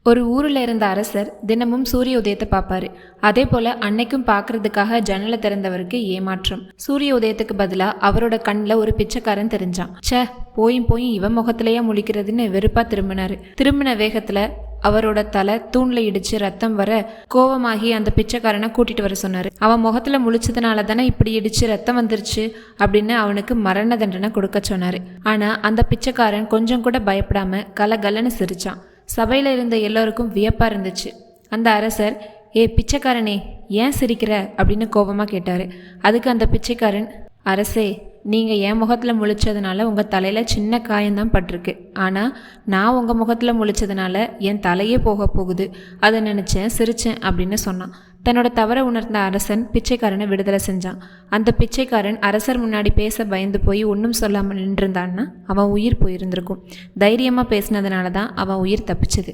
ஒரு ஊரில் இருந்த அரசர் தினமும் சூரிய உதயத்தை பார்ப்பாரு. அதே போல அன்னைக்கும் பார்க்கறதுக்காக ஜன்னலை திறந்தவருக்கு ஏமாற்றம். சூரிய உதயத்துக்கு பதிலாக அவரோட கண்ணில் ஒரு பிச்சைக்காரன் தெரிஞ்சான். ச்சே, போயும் இவன் முகத்திலேயே முழிக்கிறதுன்னு வெறுப்பா திரும்பின வேகத்துல அவரோட தலை தூண்ல இடிச்சு ரத்தம் வர கோவமாகி அந்த பிச்சைக்காரனை கூட்டிட்டு வர சொன்னாரு. அவன் முகத்துல முழிச்சதுனால தானே இப்படி இடிச்சு ரத்தம் வந்துருச்சு அப்படின்னு அவனுக்கு மரண தண்டனை கொடுக்க சொன்னாரு. ஆனா அந்த பிச்சைக்காரன் கொஞ்சம் கூட பயப்படாம கலகலன்னு சிரிச்சான். சபையில இருந்த எல்லோருக்கும் வியப்பா இருந்துச்சு. அந்த அரசர், ஏ பிச்சைக்காரனே, ஏன் சிரிக்கிற அப்படின்னு கோபமா கேட்டாரு. அதுக்கு அந்த பிச்சைக்காரன், அரசே, நீங்க என் முகத்துல முழிச்சதுனால உங்க தலையில சின்ன காயம்தான் பட்டிருக்கு. ஆனா நான் உங்க முகத்துல முழிச்சதுனால என் தலையே போகுது, அதை நினைச்சேன், சிரிச்சேன் அப்படின்னு சொன்னான். தன்னோட தவறை உணர்ந்த அரசன் பிச்சைக்காரனை விடுதலை செஞ்சான். அந்த பிச்சைக்காரன் அரசர் முன்னாடி பேச பயந்து போய் ஒன்றும் சொல்லாமல் நின்றுருந்தான்னா அவன் உயிர் போயிருந்திருக்கும். தைரியமா பேசினதுனால தான் அவன் உயிர் தப்பிச்சது.